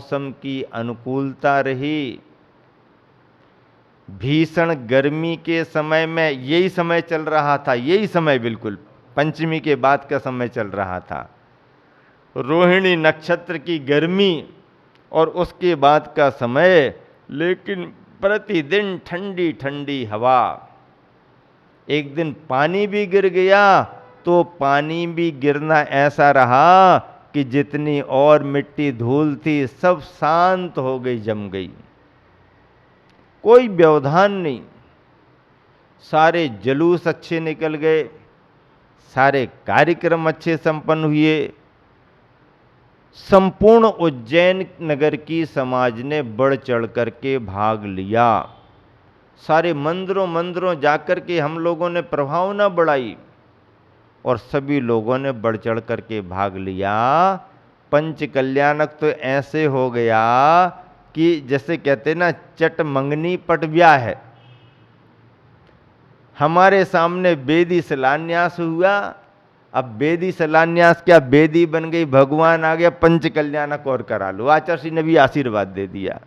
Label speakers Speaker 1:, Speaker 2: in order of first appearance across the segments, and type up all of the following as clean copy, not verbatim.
Speaker 1: मौसम की अनुकूलता रही। भीषण गर्मी के समय में यही समय चल रहा था, यही समय बिल्कुल पंचमी के बाद का समय चल रहा था। रोहिणी नक्षत्र की गर्मी और उसके बाद का समय, लेकिन प्रतिदिन ठंडी ठंडी हवा। एक दिन पानी भी गिर गया तो पानी भी गिरना ऐसा रहा कि जितनी और मिट्टी धूल थी सब शांत हो गई, जम गई, कोई व्यवधान नहीं। सारे जुलूस अच्छे निकल गए, सारे कार्यक्रम अच्छे संपन्न हुए। संपूर्ण उज्जैन नगर की समाज ने बढ़ चढ़ करके भाग लिया। सारे मंदिरों मंदिरों जाकर के हम लोगों ने प्रभावना बढ़ाई और सभी लोगों ने बढ़ चढ़ करके भाग लिया। पंच कल्याणक तो ऐसे हो गया कि जैसे कहते ना, चट मंगनी पट ब्याह है। हमारे सामने वेदी शिलान्यास हुआ। अब वेदी शिलान्यास क्या, वेदी बन गई, भगवान आ गया, पंच कल्याणक और करा लो, आचार्य श्री ने भी आशीर्वाद दे दिया।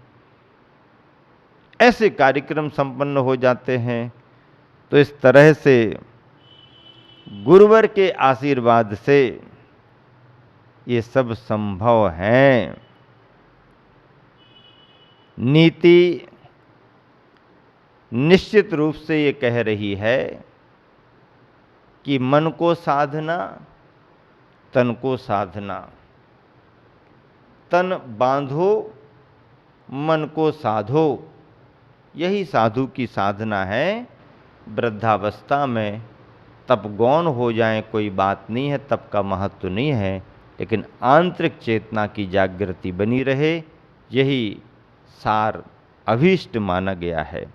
Speaker 1: ऐसे कार्यक्रम संपन्न हो जाते हैं। तो इस तरह से गुरुवर के आशीर्वाद से ये सब संभव है। नीति निश्चित रूप से ये कह रही है कि मन को साधना, तन को साधना। तन बांधो, मन को साधो, यही साधु की साधना है। वृद्धावस्था में तप गौण हो जाए कोई बात नहीं है, तप का महत्व नहीं है, लेकिन आंतरिक चेतना की जागृति बनी रहे, यही सार अभीष्ट माना गया है।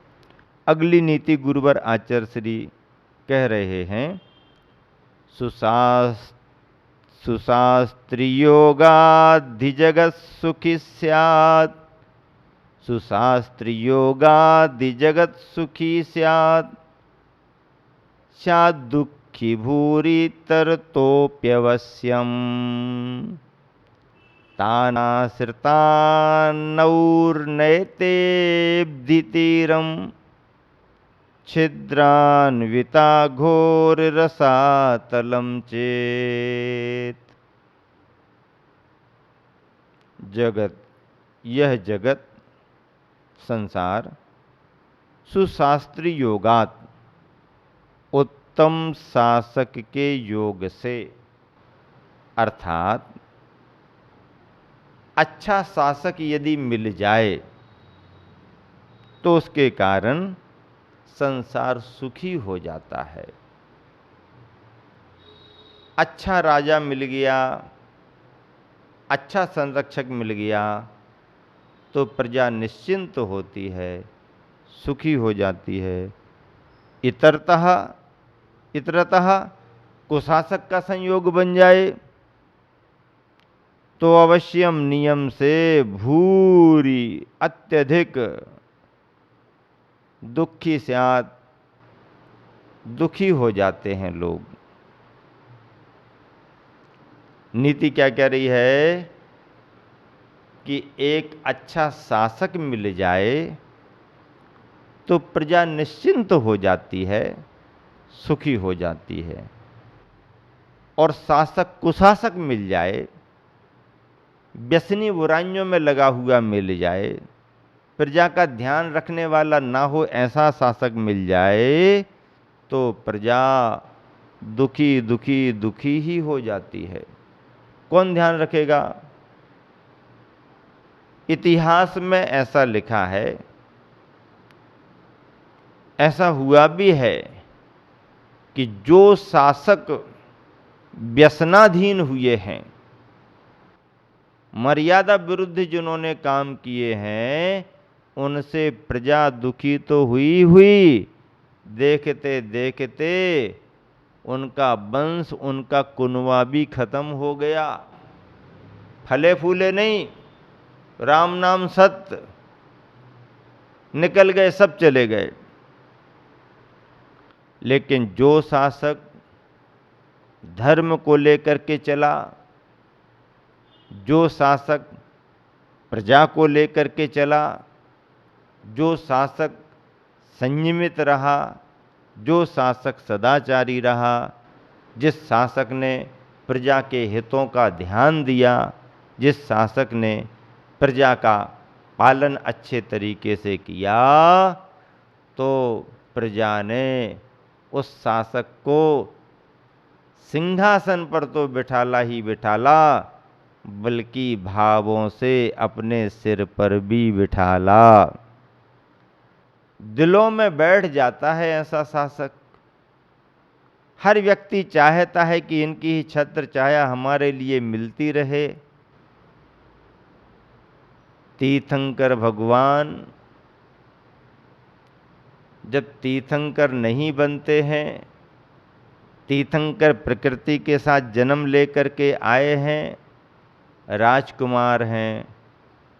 Speaker 1: अगली नीति गुरुवर आचार्य श्री कह रहे हैं, सुशास्त्रियोगाधिजगत् सुखी स्यात्, सुशास्त्रियोगाधिजगत् सुखी स्यात्, स्यात् दुःखी भूरितरतोऽप्यवश्यम्, तानाश्रितान्नौर्नयतेऽब्धितीरम्, छिद्रान्विता घोररसातलं चेत। जगत, यह जगत संसार सुशास्त्री योगात, उत्तम शासक के योग से, अर्थात अच्छा शासक यदि मिल जाए तो उसके कारण संसार सुखी हो जाता है। अच्छा राजा मिल गया, अच्छा संरक्षक मिल गया तो प्रजा निश्चिंत होती है, सुखी हो जाती है। इतरतः कुशासक का संयोग बन जाए तो अवश्यम नियम से भूरी अत्यधिक दुखी स्यात्, दुखी हो जाते हैं लोग। नीति क्या कह रही है कि एक अच्छा शासक मिल जाए तो प्रजा निश्चिंत हो जाती है, सुखी हो जाती है। और शासक कुशासक मिल जाए, व्यसनी बुराइयों में लगा हुआ मिल जाए, प्रजा का ध्यान रखने वाला ना हो ऐसा शासक मिल जाए तो प्रजा दुखी दुखी दुखी ही हो जाती है। कौन ध्यान रखेगा? इतिहास में ऐसा लिखा है, ऐसा हुआ भी है कि जो शासक व्यसनाधीन हुए हैं, मर्यादा विरुद्ध जिन्होंने काम किए हैं, उनसे प्रजा दुखी तो हुई, देखते देखते उनका वंश, उनका कुनवा भी खत्म हो गया। फले फूले नहीं, राम नाम सत्य, निकल गए, सब चले गए। लेकिन जो शासक धर्म को लेकर के चला, जो शासक प्रजा को लेकर के चला, जो शासक संयमित रहा, जो शासक सदाचारी रहा, जिस शासक ने प्रजा के हितों का ध्यान दिया, जिस शासक ने प्रजा का पालन अच्छे तरीके से किया, तो प्रजा ने उस शासक को सिंहासन पर तो बिठाला ही बिठाला, बल्कि भावों से अपने सिर पर भी बिठाला। दिलों में बैठ जाता है ऐसा शासक। हर व्यक्ति चाहता है कि इनकी ही छत्र छाया हमारे लिए मिलती रहे। तीर्थंकर भगवान जब तीर्थंकर नहीं बनते हैं, तीर्थंकर प्रकृति के साथ जन्म लेकर के आए हैं, राजकुमार हैं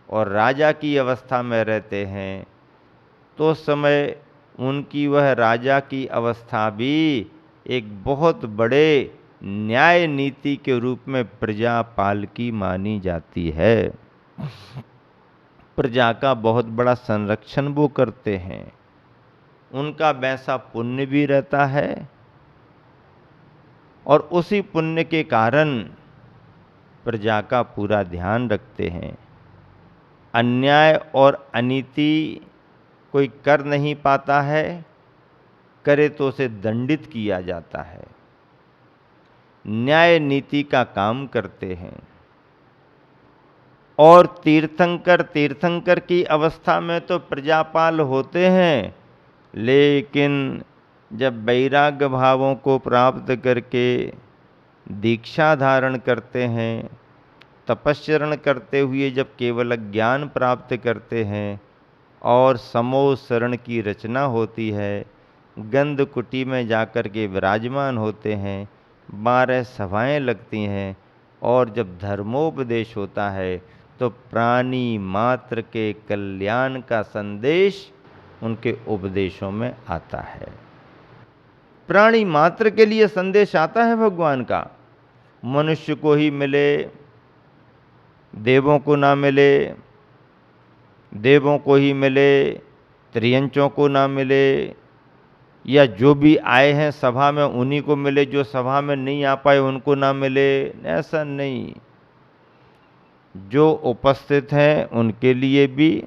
Speaker 1: और राजा की अवस्था में रहते हैं, तो उस समय उनकी वह राजा की अवस्था भी एक बहुत बड़े न्याय नीति के रूप में प्रजापाल की मानी जाती है। प्रजा का बहुत बड़ा संरक्षण वो करते हैं, उनका वैसा पुण्य भी रहता है और उसी पुण्य के कारण प्रजा का पूरा ध्यान रखते हैं। अन्याय और अनीति कोई कर नहीं पाता है, करे तो उसे दंडित किया जाता है। न्याय नीति का काम करते हैं। और तीर्थंकर की अवस्था में तो प्रजापाल होते हैं, लेकिन जब वैराग्य भावों को प्राप्त करके दीक्षा धारण करते हैं, तपस्चरण करते हुए जब केवल ज्ञान प्राप्त करते हैं और समोह शरण की रचना होती है, गंध कुटी में जाकर के विराजमान होते हैं, 12 सभाएं लगती हैं और जब धर्मोपदेश होता है तो प्राणी मात्र के कल्याण का संदेश उनके उपदेशों में आता है। प्राणी मात्र के लिए संदेश आता है भगवान का। मनुष्य को ही मिले, देवों को ना मिले, देवों को ही मिले, त्रियंचों को ना मिले, या जो भी आए हैं सभा में उन्हीं को मिले, जो सभा में नहीं आ पाए उनको ना मिले, ऐसा नहीं। जो उपस्थित हैं उनके लिए भी,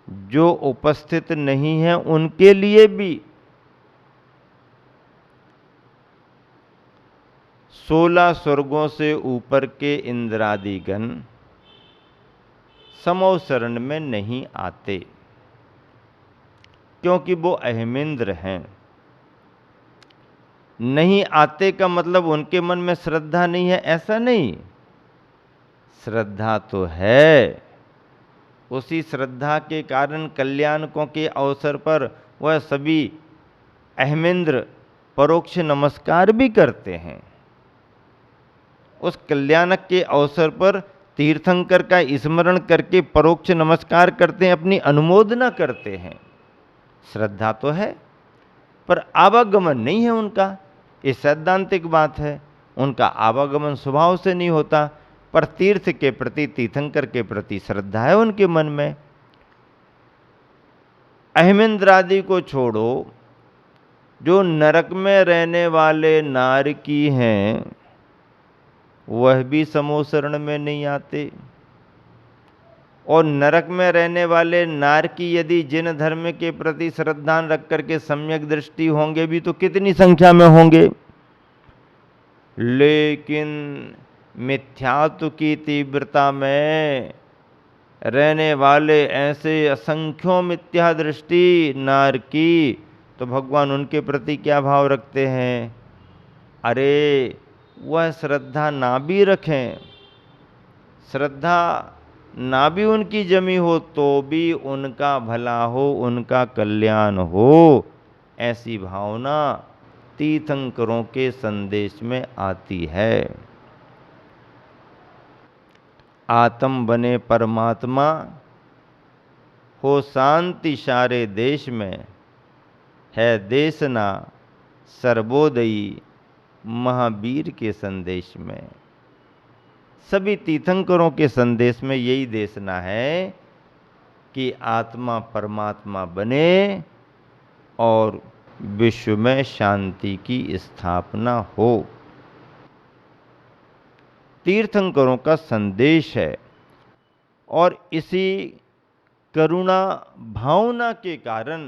Speaker 1: जो उपस्थित नहीं हैं उनके लिए भी। 16 स्वर्गों से ऊपर के इंद्रादिगण समोह शरण में नहीं आते, क्योंकि वो अहमिंद्र हैं। नहीं आते का मतलब उनके मन में श्रद्धा नहीं है, ऐसा नहीं। श्रद्धा तो है, उसी श्रद्धा के कारण कल्याणकों के अवसर पर वह सभी अहमिंद्र परोक्ष नमस्कार भी करते हैं। उस कल्याणक के अवसर पर तीर्थंकर का स्मरण करके परोक्ष नमस्कार करते हैं, अपनी अनुमोदना करते हैं। श्रद्धा तो है पर आवागमन नहीं है उनका, ये सैद्धांतिक बात है। उनका आवागमन स्वभाव से नहीं होता, पर तीर्थ के प्रति, तीर्थंकर के प्रति श्रद्धा है उनके मन में। अहमिंद्र आदि को छोड़ो, जो नरक में रहने वाले नारकी हैं वह भी समोह शरण में नहीं आते। और नरक में रहने वाले नारकी यदि जिन धर्म के प्रति श्रद्धा रख करके सम्यक दृष्टि होंगे भी तो कितनी संख्या में होंगे, लेकिन मिथ्यात्व की तीव्रता में रहने वाले ऐसे असंख्यों मिथ्या दृष्टि नारकी, तो भगवान उनके प्रति क्या भाव रखते हैं? अरे वह श्रद्धा ना भी रखें, श्रद्धा ना भी उनकी जमी हो तो भी उनका भला हो, उनका कल्याण हो, ऐसी भावना तीर्थंकरों के संदेश में आती है। आत्म बने परमात्मा, हो शांति सारे देश में, है देशना सर्वोदयी महावीर के संदेश में। सभी तीर्थंकरों के संदेश में यही देशना है कि आत्मा परमात्मा बने और विश्व में शांति की स्थापना हो। तीर्थंकरों का संदेश है और इसी करुणा भावना के कारण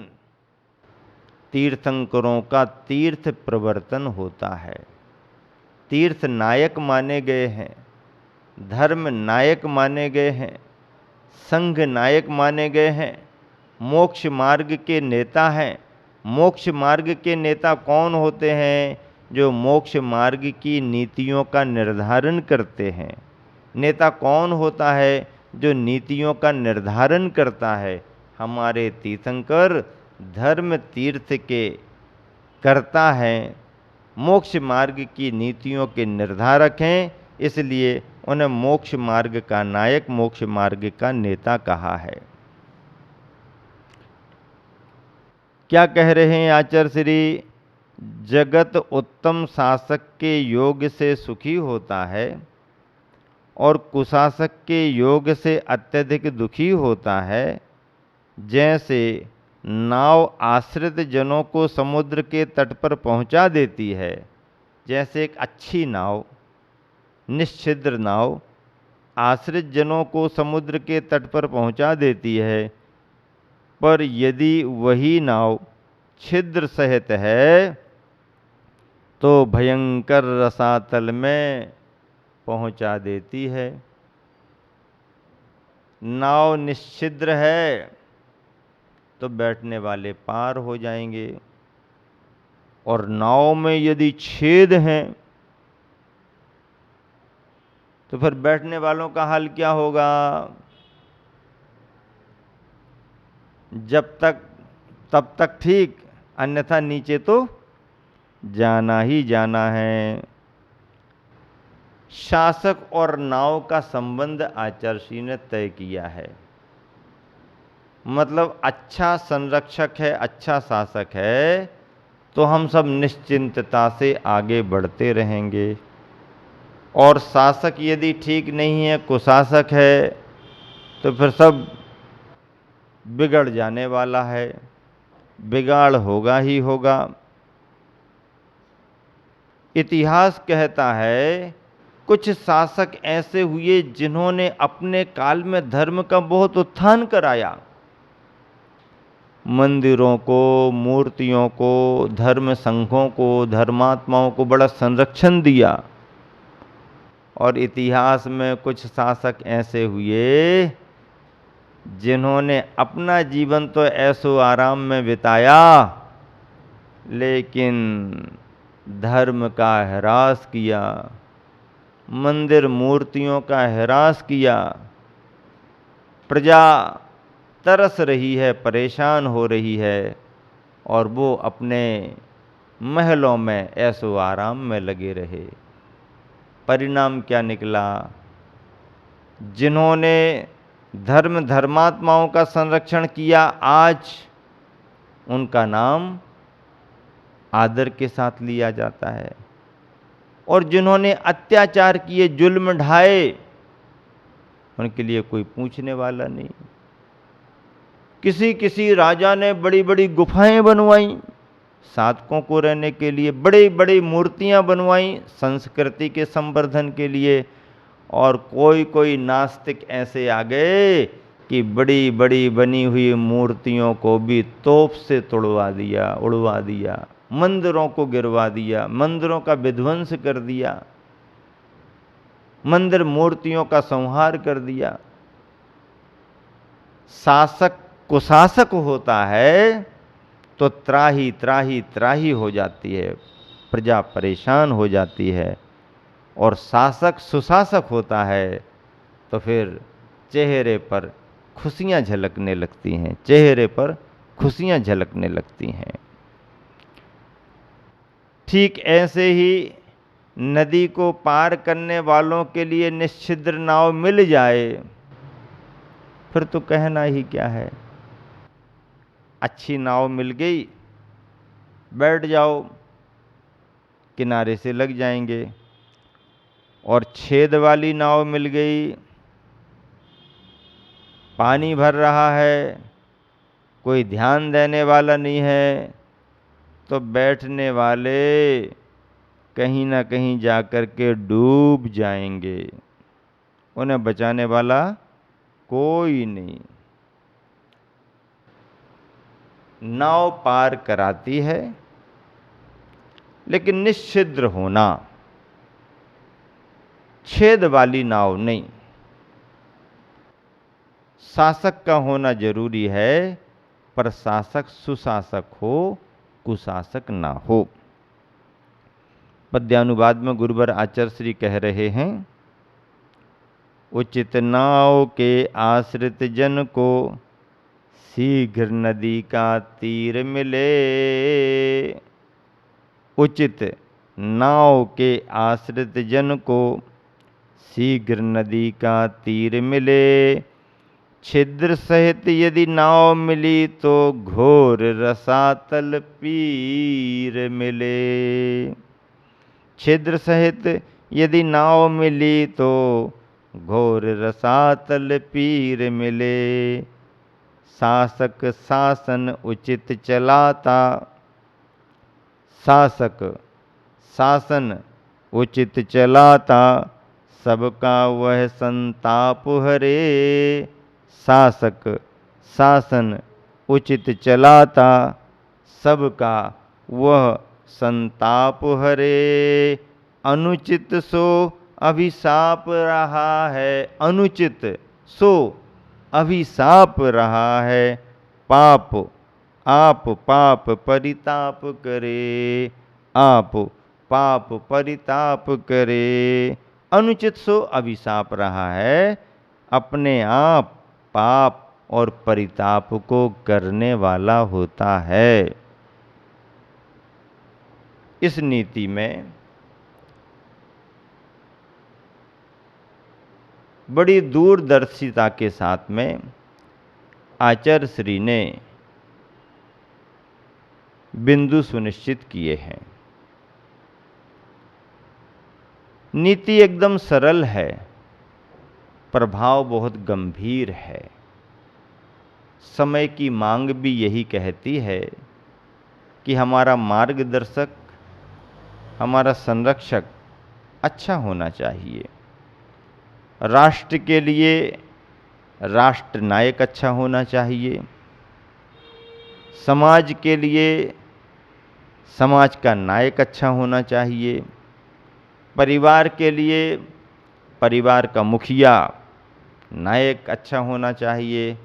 Speaker 1: तीर्थंकरों का तीर्थ प्रवर्तन होता है। तीर्थ नायक माने गए हैं, धर्म नायक माने गए हैं, संघ नायक माने गए हैं, मोक्ष मार्ग के नेता हैं। मोक्ष मार्ग के नेता कौन होते हैं? जो मोक्ष मार्ग की नीतियों का निर्धारण करते हैं। नेता कौन होता है? जो नीतियों का निर्धारण करता है। हमारे तीर्थंकर धर्म तीर्थ के कर्ता हैं, मोक्ष मार्ग की नीतियों के निर्धारक हैं, इसलिए उन्हें मोक्ष मार्ग का नायक, मोक्ष मार्ग का नेता कहा है। क्या कह रहे हैं आचार्य श्री? जगत उत्तम शासक के योग से सुखी होता है और कुशासक के योग से अत्यधिक दुखी होता है। जैसे नाव आश्रित जनों को समुद्र के तट पर पहुंचा देती है, जैसे एक अच्छी नाव, निश्छिद्र नाव आश्रित जनों को समुद्र के तट पर पहुंचा देती है, पर यदि वही नाव छिद्र सहित है तो भयंकर रसातल में पहुंचा देती है। नाव निश्छिद्र है तो बैठने वाले पार हो जाएंगे, और नाव में यदि छेद हैं तो फिर बैठने वालों का हाल क्या होगा? जब तक तब तक ठीक, अन्यथा नीचे तो जाना ही जाना है। शासक और नाव का संबंध आचार्य ने तय किया है। मतलब अच्छा संरक्षक है, अच्छा शासक है तो हम सब निश्चिंतता से आगे बढ़ते रहेंगे, और शासक यदि ठीक नहीं है, कुशासक है, तो फिर सब बिगड़ जाने वाला है, बिगाड़ होगा ही होगा। इतिहास कहता है कुछ शासक ऐसे हुए जिन्होंने अपने काल में धर्म का बहुत उत्थान कराया। मंदिरों को, मूर्तियों को, धर्म संघों को, धर्मात्माओं को बड़ा संरक्षण दिया। और इतिहास में कुछ शासक ऐसे हुए जिन्होंने अपना जीवन तो ऐसो आराम में बिताया, लेकिन धर्म का ह्रास किया, मंदिर मूर्तियों का ह्रास किया। प्रजा तरस रही है, परेशान हो रही है, और वो अपने महलों में ऐसो आराम में लगे रहे। परिणाम क्या निकला? जिन्होंने धर्म धर्मात्माओं का संरक्षण किया, आज उनका नाम आदर के साथ लिया जाता है, और जिन्होंने अत्याचार किए, जुल्म ढाए, उनके लिए कोई पूछने वाला नहीं। किसी किसी राजा ने बड़ी बड़ी गुफाएं बनवाई साधकों को रहने के लिए, बड़ी बड़ी मूर्तियां बनवाई संस्कृति के संवर्धन के लिए, और कोई कोई नास्तिक ऐसे आ गए कि बड़ी बड़ी बनी हुई मूर्तियों को भी तोप से तोड़वा दिया, उड़वा दिया, मंदिरों को गिरवा दिया, मंदिरों का विध्वंस कर दिया, मंदिर मूर्तियों का संहार कर दिया। शासक कुशासक होता है तो त्राही त्राही त्राही हो जाती है, प्रजा परेशान हो जाती है, और शासक सुशासक होता है तो फिर चेहरे पर खुशियां झलकने लगती हैं, चेहरे पर खुशियां झलकने लगती हैं। ठीक ऐसे ही नदी को पार करने वालों के लिए निश्छिद्र नाव मिल जाए फिर तो कहना ही क्या है। अच्छी नाव मिल गई, बैठ जाओ, किनारे से लग जाएंगे। और छेद वाली नाव मिल गई, पानी भर रहा है, कोई ध्यान देने वाला नहीं है, तो बैठने वाले कहीं ना कहीं जाकर के डूब जाएंगे, उन्हें बचाने वाला कोई नहीं। नाव पार कराती है, लेकिन निश्छिद्र होना, छेद वाली नाव नहीं। शासक का होना जरूरी है, पर शासक सुशासक हो, कुशासक ना हो। पद्यानुवाद में गुरुवर आचार्य श्री कह रहे हैं, उचित नाव के आश्रित जन को शीघ्र नदी का तीर मिले। उचित नाव के आश्रित जन को शीघ्र नदी का तीर मिले। छिद्र सहित यदि नाव मिली तो घोर रसातल पीर मिले। छिद्र सहित यदि नाव मिली तो घोर रसातल पीर मिले। शासक शासन उचित चलाता, शासक शासन उचित चलाता, सबका वह संताप हरे। शासक शासन उचित चलाता, सबका वह संताप हरे। अनुचित सो अभिशाप रहा है, अनुचित सो अभिशाप रहा है। पाप आप पाप परिताप करे, आप पाप परिताप करे। अनुचित सो अभिशाप रहा है, अपने आप पाप और परिताप को करने वाला होता है। इस नीति में बड़ी दूरदर्शिता के साथ में आचार्य श्री ने बिंदु सुनिश्चित किए हैं। नीति एकदम सरल है, प्रभाव बहुत गंभीर है। समय की मांग भी यही कहती है कि हमारा मार्गदर्शक, हमारा संरक्षक अच्छा होना चाहिए। राष्ट्र के लिए राष्ट्र नायक अच्छा होना चाहिए, समाज के लिए समाज का नायक अच्छा होना चाहिए, परिवार के लिए परिवार का मुखिया नायक अच्छा होना चाहिए,